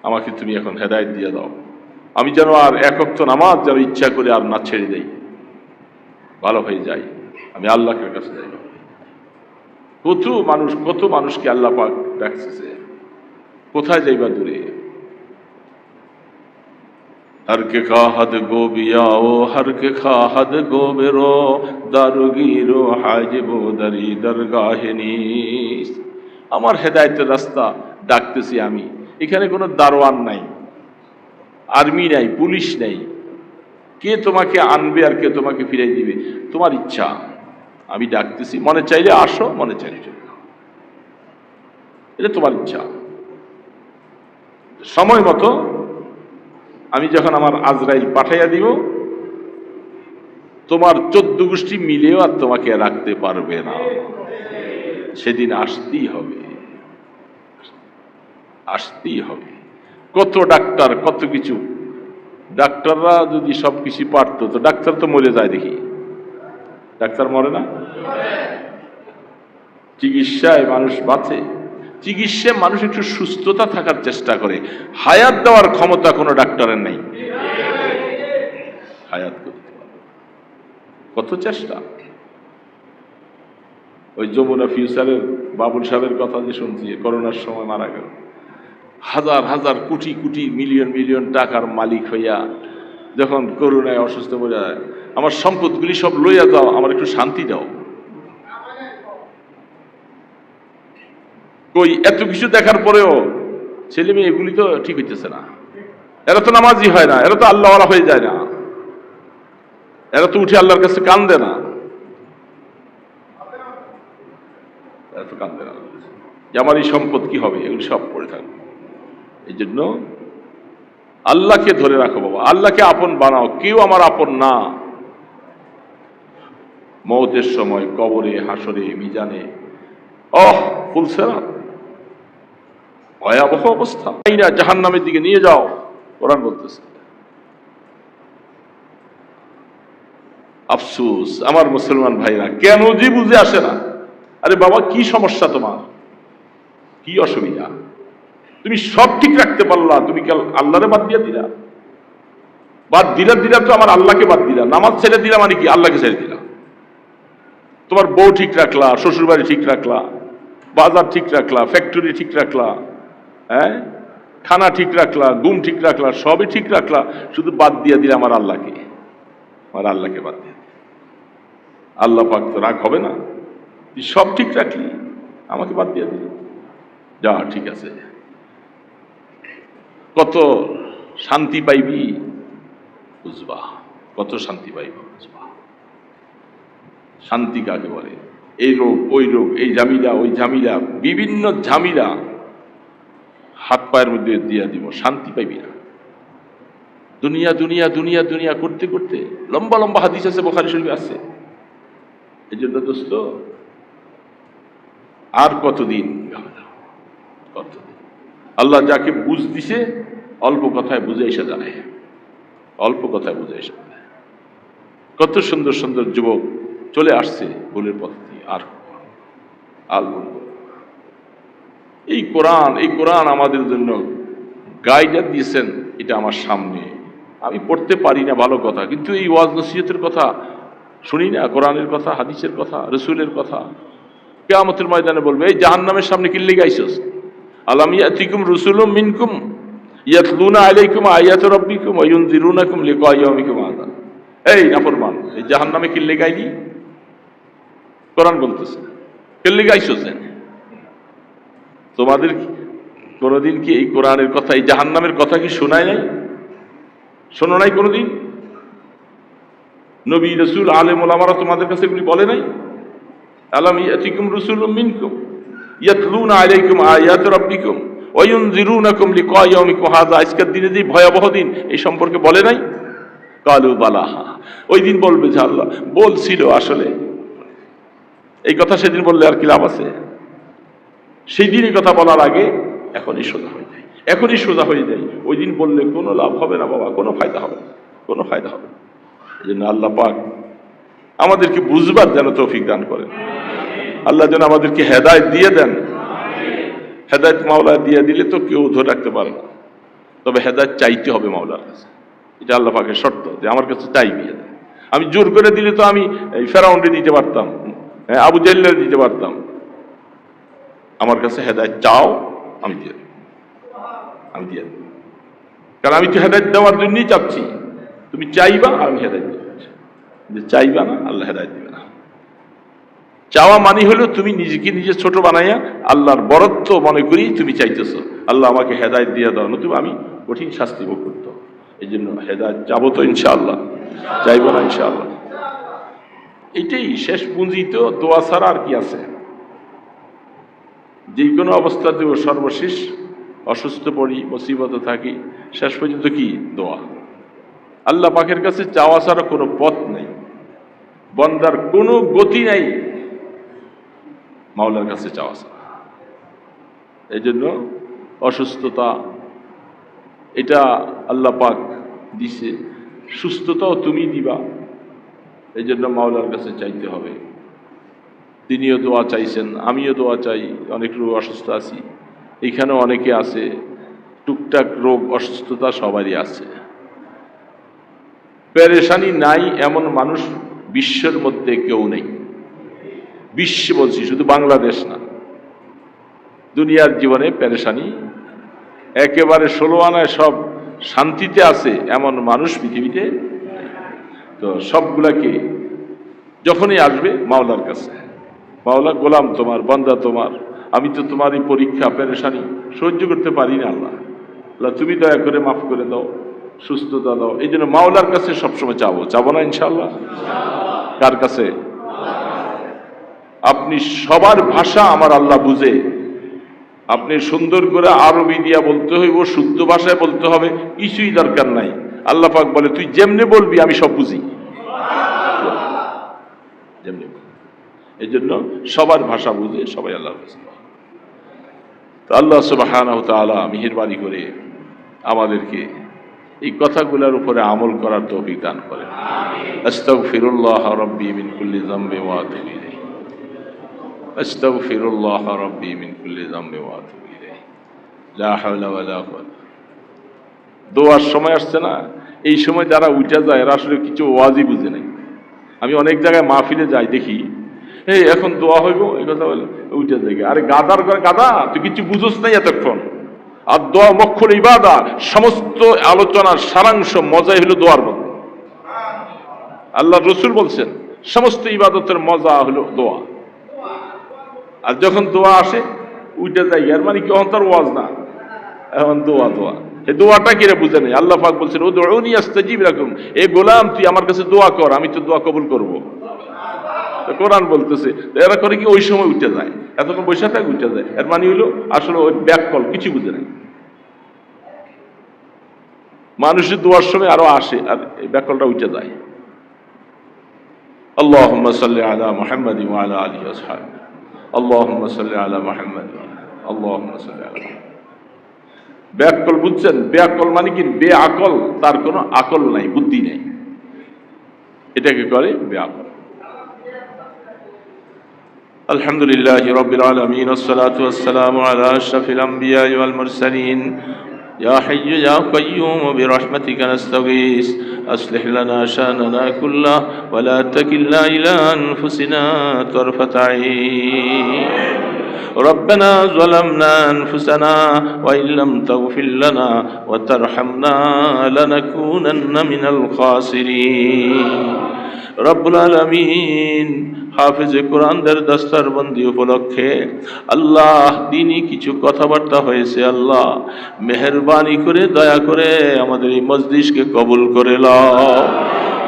আমাকে তুমি এখন হেদায়েত দিয়ে দাও, আমি যেন আর এক ওয়াক্ত নামাজ যেন ইচ্ছা করে আর না ছেড়ে দেই, ভালো হয়ে যাই, আমি আল্লাহর কাছে যাই। কত মানুষকে আল্লাহ পাক ডাকছে, কোথায় যাইবা দূরে। हर के खाहद गो बियाओ हर के खाहद गो बेरो दारुगीरो हाजिबो दरी दरगाहे नीस। আমার হেদায়েতের রাস্তা ডাকতেছি আমি। এখানে কোনো দারোয়ান নাই, আর্মি নাই, পুলিশ নাই, কে তোমাকে আনবে আর কে তোমাকে ফিরাই দিবে তোমার ইচ্ছা। আমি ডাকতেছি, মনে চাইলে আসো, মনে চাইলে চলে যাও, এটা তোমার ইচ্ছা। সময় মতো আমি যখন আমার আজরাইল পাঠাইয়া দিব, তোমার 14 গোষ্ঠী মিলেও আর তোমাকে রাখতে পারবে না, সেদিন আসতেই হবে, আসতেই হবে। কত ডাক্তার, কত কিছু, ডাক্তাররা যদি সবকিছু পারতো তো ডাক্তার তো মরে যায় দেখি, ডাক্তার মরে না। চিকিৎসায় মানুষ বাঁচে, চিকিৎসায় মানুষ একটু সুস্থতা থাকার চেষ্টা করে, হায়াত দেওয়ার ক্ষমতা কোনো ডাক্তারের নেই। হায়াত করতে কত চেষ্টা। ওই যমুনা ফিউচারের বাবুল সাহেবের কথা যে শুনছি, করোনার সময় মারা গেল, হাজার হাজার কোটি কোটি মিলিয়ন মিলিয়ন টাকার মালিক হইয়া যখন করোনায় অসুস্থ হয়ে যায়, আমার সম্পদগুলি সব লইয়া যাও, আমার একটু শান্তি দাও। কই এত কিছু দেখার পরেও ছেলে মেয়ে এগুলি তো ঠিক হইতেছে না, এরা তো নামাজি হয় না, এরা তো আল্লাহওয়ালা হয়ে যায় না, এরা তো উঠে আল্লাহর কাছে কান্দে না, এরা তো কান্দে না যে আমার এই সম্পদ কি হবে, এগুলি সব পড়ে থাকবে। এই জন্য আল্লাহকে ধরে রাখো বাবা, আল্লাহকে আপন বানাও, কেউ আমার আপন না। মওতের সময় কবরে, হাসরে, মিজানে ফুলসেরাত, ভয়াবহ অবস্থা, জাহান্নামের দিকে নিয়ে যাও, কোরআন বলতেছে। আফসোস আমার মুসলমান ভাইরা, কেন যে বুঝে আসে না। আরে বাবা, কি সমস্যা তোমার, কি অসুবিধা? তুমি সব ঠিক রাখতে পারলা, তুমি কি আল্লাহরে বাদ দিয়া দিলা? বাদ দিলা তো আমার আল্লাহকে বাদ দিলা। নামাজ ছেড়ে দিলা মানে কি? আল্লাহকে ছেড়ে দিলা। তোমার বউ ঠিক রাখলা, শ্বশুর বাড়ি ঠিক রাখলা, বাজার ঠিক রাখলা, ফ্যাক্টরি ঠিক রাখলা, হ্যাঁ, খানা ঠিক রাখলা, ঘুম ঠিক রাখলা, সবই ঠিক রাখলা, শুধু বাদ দিয়ে দিলে আমার আল্লাহকে। আমার আল্লাহকে বাদ দিয়ে আল্লাহ পাক তো রাগ হবে না? সব ঠিক রাখলি, আমাকে বাদ দিয়ে দিলি, যা ঠিক আছে। কত শান্তি পাইবি বুঝবা, কত শান্তি পাইবি বুঝবা। শান্তি কাকে বলে? এই রোগ, ওই রোগ, এই ঝামেলা, ওই ঝামেলা, বিভিন্ন ঝামেলা হাত পায়ের মধ্যে দিয়া দিব, শান্তি পাইবি না। দুনিয়া দুনিয়া দুনিয়া দুনিয়া করতে করতে লম্বা লম্বা হাদিস আছে, বুখারী শরীফে আছে। এই জন্য দোস্ত, আর কতদিন কতদিন? আল্লাহ যাকে বুঝ দিছে অল্প কথায় বুঝে এসে যায়, অল্প কথায় বুঝে এসে যায়। কত সুন্দর সুন্দর যুবক চলে আসছে ভুলের পথ দিয়ে। আর বলবো, এই কোরআন আমাদের জন্য গাইডার দিয়েছেন। এটা আমার সামনে, আমি পড়তে পারি না, ভালো কথা, কিন্তু এই ওয়াজ নসিহতের কথা শুনি না, কোরআনের কথা, হাদিসের কথা, রসুলের কথা। কিয়ামতের ময়দানে বলবে, এই জাহান্নামের সামনে কি লেগে আইছস? আলাম ইয়াতিকুম রুসুলুম মিনকুম ইয়াতলুনা আলাইকুম আয়াতি রাব্বিকুম ওয়া ইউনযিরুনাকুম লিকা ইয়াউমিকুম হাযা। এই নাফরমান, এই জাহান্নামে কি লেগে আইলি? কোরআন বলতেছে, কি লেগে আইছস? তোমাদের কোনদিন কি এই কোরআনের কথা, এই জাহান্নামের কথা কি শোনায় নাই? শোনো নাই কোনদিন? নবী রাসূল আলেম ওলামারা তোমাদের কাছে এগুলি বলে নাই? আলাম ইয়াতিকুম রুসুলুম মিনকুম ইয়াতলুনা আলাইকুম আয়াতি রাব্বিকুম ওয়া ইউনযিরুনাকুম লিকা ইয়াউমিকুম হাযা। আজকের দিনে যে ভয়াবহ দিন, এই সম্পর্কে বলে নাই? কালু বালাহা। ওই দিন বলবে যে আল্লাহ বলছিল, আসলে এই কথা সেদিন বললে আর কি লাভ আছে? সেই দিন এই কথা বলার আগে এখনই সোজা হয়ে যায়। এখনই সোজা হয়ে যাই, ওই দিন বললে কোনো লাভ হবে না বাবা, কোনো ফায়দা হবে না, কোনো ফায়দা হবে না। এই জন্য আল্লাহ পাক আমাদেরকে বুঝবার যেন তৌফিক দান করেন। আল্লাহ যেন আমাদেরকে হেদায়েত দিয়ে দেন। হেদায়েত মাওলা দিয়ে দিলে তো কেউ ধরে রাখতে পারে না, তবে হেদায়েত চাইতে হবে মাওলার কাছে। এটা আল্লাহ পাকের শর্ত যে আমার কাছে চাইবি। আমি জোর করে দিলে তো আমি ফেরাউনকে দিতে পারতাম, আবু জাহলের দিতে পারতাম। আমার কাছে হেদায়েত চাও, আমি দিয়ে দেব, আমি দিয়ে দেব। কারণ আমি তো হেদায়েত দেওয়ার জন্যই চাচ্ছি। তুমি চাইবা, আমি হেদায়েত দেব। যে চাইবা না, আল্লাহ হেদায়েত দিবে না। চাওয়া মানে হলো তুমি নিজেকে নিজে ছোট বানাইয়া আল্লাহর বরত্ব মনে করি তুমি চাইতেছো, আল্লাহ আমাকে হেদায়েত দিয়ে দাও, নতুবা আমি কঠিন শাস্তি ভোগ করতে। এই জন্য হেদায়েত চাবো তো ইনশাআল্লাহ, চাইবো না ইনশাআল্লাহ। এটাই শেষ পুঁজি। তো দোয়া ছাড়া আর কি আছে? যে কোনো অবস্থাতেও সর্বশেষ অসুস্থ পড়ি, মুসিবতে থাকি, শেষ পর্যন্ত কি? দোয়া। আল্লাহ পাকের কাছে চাওয়া ছাড়া কোনো পথ নেই, বন্দার কোনো গতি নেই মাওলার কাছে চাওয়া ছাড়া। এই জন্য অসুস্থতা এটা আল্লাহ পাক দিছে, সুস্থতাও তুমি দিবা। এই জন্য মাওলার কাছে চাইতে হবে। তিনিও দোয়া চাইছেন, আমিও দোয়া চাই। অনেক রোগ অসুস্থ আছি, এখানেও অনেকে আছে, টুকটাক রোগ অসুস্থতা সবারই আছে। পেরেশানি নাই এমন মানুষ বিশ্বের মধ্যে কেউ নেই। বিশ্বে বলছি, শুধু বাংলাদেশ না, দুনিয়ার জীবনে পেরেশানি একেবারে 16 আনায় সব শান্তিতে আছে এমন মানুষ পৃথিবীতে। তো সবগুলাকে যখনই আসবে মাওলার কাছে, মাওলা গোলাম তোমার, বান্দা তোমার, আমি তো তোমার এই পরীক্ষা পেরেশানি সহ্য করতে পারি না, আল্লাহ আল্লাহ তুমি দয়া করে মাফ করে দাও, সুস্থতা দাও। এই জন্য মাওলার কাছে সবসময় চাবো, চাবো না ইনশাআল্লাহ? কার কাছে? আপনি সবার ভাষা আমার আল্লাহ বুঝে। আপনি সুন্দর করে আরবি দিয়া বলতে হইব, শুদ্ধ ভাষায় বলতে হবে, কিছুই দরকার নাই। আল্লাহ পাক বলে তুই যেমনে বলবি আমি সব বুঝি, যেমনি। এই জন্য সবার ভাষা বুঝে সবাই আল্লাহর কাছে। তো আল্লাহ সুবহানাহু ওয়া তাআলা মেহেরবানি করে আমাদেরকে এই কথাগুলোর উপরে আমল করার তৌফিক দান করেন। আস্তাগফিরুল্লাহ রাব্বি মিন কুল্লি যামবি ওয়া আতুবু ইলাইহি। আস্তাগফিরুল্লাহ রাব্বি মিন কুল্লি যামবি ওয়া আতুবু ইলাইহি। লা হাওলা ওয়া লা কুওয়াতা। দোয়ার সময় আসছে না, এই সময় যারা উঠে যায় এরা আসলে কিছু ওয়াজি বুঝে নাই। আমি অনেক জায়গায় মাহফিলে যাই, দেখি এই এখন দোয়া হইব, এই কথা বলে উঠে যায়। আরে গাদার করে গাদা, তুই কিছু বুঝোস নাই এতক্ষণ। আর দোয়া মক্ষুল ইবাদত, সমস্ত আলোচনার সারাংশ মজাই হলো দোয়ার মধ্যে। আল্লাহ রসুল বলছেন সমস্ত ইবাদতের মজা হলো দোয়া। আর যখন দোয়া আসে উঠে যায়, আর মানে কি অন্তর ওয়াজ না, এখন দোয়া। দোয়া এই দোয়াটা কিরে বুঝে নেই। আল্লাহ পাক বলছেন উদউনি আস্তাজিব লাকুম, এ গোলাম তুই আমার কাছে দোয়া কর, আমি তো দোয়া কবুল করব। কোরআন বলতেছে এরা করে কি ওই সময় উঠে যায়, এতক্ষণ বৈশা থাকে উঠে যায়। এর মানে হইলো আসলে ওই ব্যাককল কিছু বুঝে নাই। মানুষের দোয়ার সময় আরো আসে আর এই ব্যাককলটা উঠে যায়। আল্লাহুম্মা সাল্লি আলা মুহাম্মাদ ওয়া আলা আলিহি ওয়া সাহবিহি। আল্লাহুম্মা সাল্লি আলা মুহাম্মাদ, আল্লাহুম্মা সাল্লি আলা। ব্যাককল বুঝছেন? ব্যাককল মানে কি? বেআকল, তার কোনো আকল নাই, বুদ্ধি নাই, এটাকে করে বেআকল। আলহামদুলিল্লাহি রাব্বিল আলামিন, ওয়াসসালাতু ওয়াসসালামু আলা আশরাফিল আমবিয়া ওয়াল মুরসালিন। ইয়া হাইয়্যু ইয়া কাইয়্যুম বিরহমাতিকা নাস্তাগীস আসলিহ লানা শানানা কুল্লাহ ওয়া লা তাকিলনা ইলা আনফুসিনা তারফাতা আইন। ربنا ظلمنا أنفسنا وإن لم تغفر لنا وترحمنا لنكونن من الخاسرين. রব্বুল আলামিন হাফেজে কোরআনদের দস্তরবন্দি উপলক্ষে আল্লাহ দিনই কিছু কথাবার্তা হয়েছে, আল্লাহ মেহেরবানি করে দয়া করে আমাদের এই মজলিসকে কবুল করে নাও।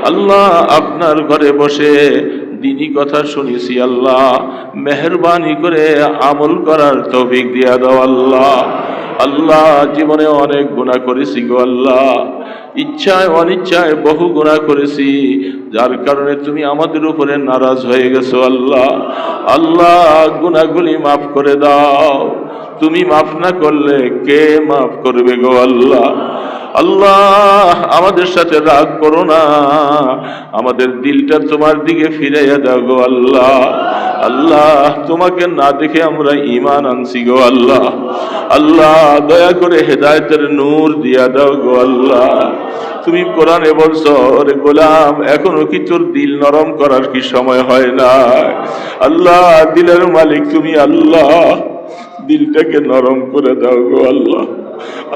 আল্লাহ আপনার ঘরে বসে দিনই কথা শুনেছি, আল্লাহ মেহেরবানি করে আমল করার তৌফিক দিয়া দাও। আল্লাহ আল্লাহ জীবনে অনেক গুনাহ করেছি গো আল্লাহ, ইচ্ছায় অনিচ্ছায় বহু গুনাহ করেছি, যার কারণে তুমি আমাদের উপরে নারাজ হয়ে গেছো। আল্লাহ আল্লাহ গুনাহগুলি মাফ করে দাও। তুমি মাফ না করলে কে মাফ করবে গো আল্লাহ। আল্লাহ আমাদের সাথে রাগ করো না, আমাদের দিলটা তোমার দিকে ফিরাইয়া দাও গো আল্লাহ। আল্লাহ তোমাকে না দেখে আমরা ঈমান আনছি গো আল্লাহ। আল্লাহ দয়া করে হেদায়েতের নূর দিয়া দাও গো আল্লাহ। তুমি কোরআনে বলছো, রে গোলাম এখনো কি তোর দিল নরম করার কি সময় হয় না? আল্লাহ দিলের মালিক তুমি আল্লাহ, দিলটাকে নরম করে দাও গো আল্লাহ।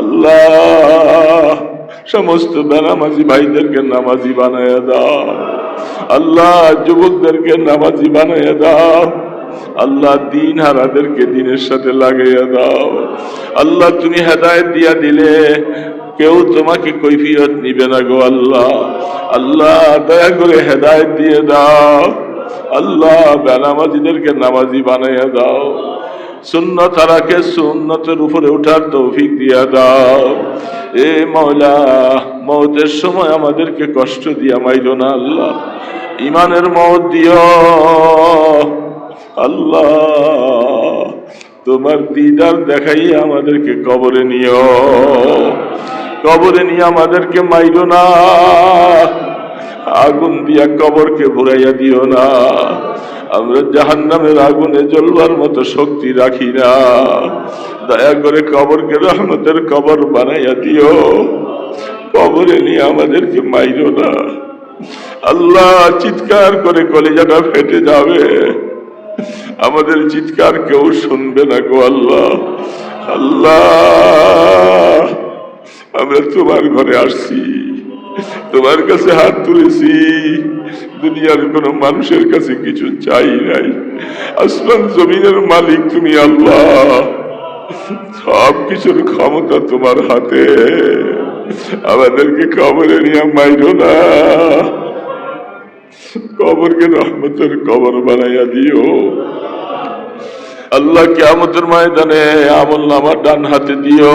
আল্লাহ সমস্ত বেনামাজি ভাইদেরকে নামাজি বানায়া দাও আল্লাহ, যুবকদেরকে নামাজি বানায়া দাও আল্লাহ, দিন হারাদেরকে দিনের সাথে লাগাইয়া দাও আল্লাহ। তুমি হেদায়েত দিয়া দিলে কেউ তোমাকে কৈফিয়ত নিবে না গো আল্লাহ। আল্লাহ দয়া করে হেদায়েত দিয়ে দাও আল্লাহ, বেনামাজিদেরকে নামাজি বানাইয়া দাও, সুন্নত হারাকে সুন্নতের উপরে উঠার তৌফিক দিয়া দাও। এ মওলা মওতের সময় আমাদেরকে কষ্ট দিয়া মাইরো না আল্লাহ, ইমানের মওত দিও আল্লাহ। তোমার দিদার দেখাইয়া আমাদেরকে কবরে নিও, কবরে নিয়ে আমাদেরকে মাইরো না, আগুন দিয়া কবরকে ভরাইয়া দিও না। আমরা জাহান্নামের আগুনে জ্বলবার মতো শক্তি রাখি না, দয়া করে কবরকে রহমতের কবর বানাইয়া দিও, কবরে নিয়ে আমাদেরকে মাইরো না আল্লাহ। চিৎকার করে কলিজাটা ফেটে যাবে, আমাদের চিৎকার কেউ শুনবে না গো আল্লাহ। আল্লাহ আমরা তোমার ঘরে আসছি, তোমার কাছে হাত তুলেছি, দুনিয়ার কোন মানুষের কাছে কিছু চাই নাই। আসমান জমিনের মালিক তুমি আল্লাহ, সব কিছুর ক্ষমতা তোমার হাতে। আমাদেরকে কবরে নিয়ে মাইরো না, কবরকে রহমতের কবর বানাইয়া দিও আল্লাহ। কিয়ামতের ময়দানে আমলনামা ডান হাতে দিও,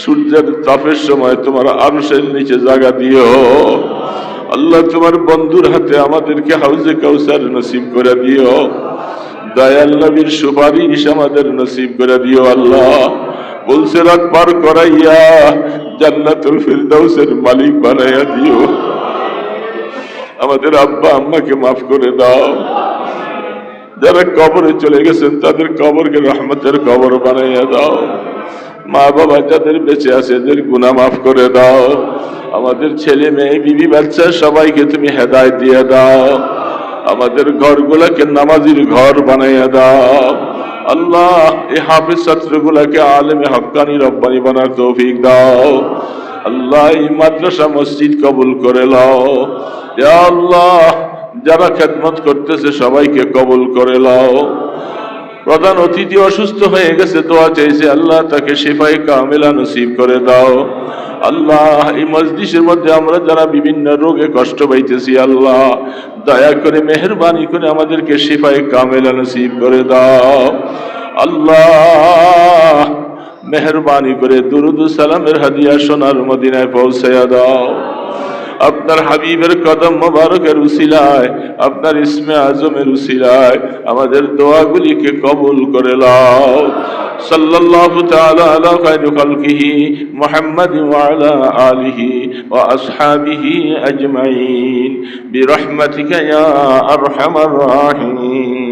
সূর্যের তাপের সময় তোমার আরশের নিচে জায়গা দিও আল্লাহ। তোমার বন্ধুর হাতে আমাদেরকে হাউজে কাউসার নসিব করে দিও, দয়াল নবীর সুপারিশ আমাদের নসিব করে দিও আল্লাহ। বলছে রাত পার করাইয়া জান্নাতুল ফিরদাউসের মালিক বানাইয়া দিও। আমাদের আব্বা আম্মাকে মাফ করে দাও, যারা কবরে চলে গেছেন তাদের কবরকে রহমতের কবর বানাইয়া দাও। মা বাবা যাদের বেঁচে আছে এদের গুনাহ মাফ করে দাও। আমাদের ছেলে মেয়ে বিবি বাচ্চা সবাইকে তুমি হেদায়েত দিয়ে দাও। আমাদের ঘরগুলাকে নামাজির ঘর বানাইয়া দাও আল্লাহ। এই হাফেজ ছাত্রগুলাকে আলেমে হক্কানি রব্বানি বানার তৌফিক দাও আল্লাহ। এই মাদ্রাসা মসজিদ কবুল করে নাও ইয়া আল্লাহ। যারা খেদমত করতেছে সবাইকে কবুল করে নাও। প্রধান অতিথি অসুস্থ হয়ে গেছে, দোয়া চাইছে আল্লাহ তাকে শিফায়ে কামিলা নসিব করে দাও আল্লাহ। এই মজলিসের মধ্যে আমরা যারা বিভিন্ন রোগে কষ্ট পাইতেছি আল্লাহ, দয়া করে মেহেরবানি করে আমাদেরকে শিফায়ে কামিলা নসিব করে দাও আল্লাহ। মেহেরবানি করে দুরুদ ও সালামের হাদিয়া সোনার মদিনায় পৌঁছায়া দাও। আপনার হাবিবের কদম মোবারকের উসিলায়, আপনার ইসমে আজমের উসিলায় আমাদের দোয়াগুলিকে কবুল করে নাও। সাল্লাল্লাহু তাআলা আলা খায়রি খালকিহি মুহাম্মাদ ওয়া আলা আলিহি ওয়া আসহাবিহি আজমাইন বিরহমাতিকা ইয়া আরহামার রাহিমিন।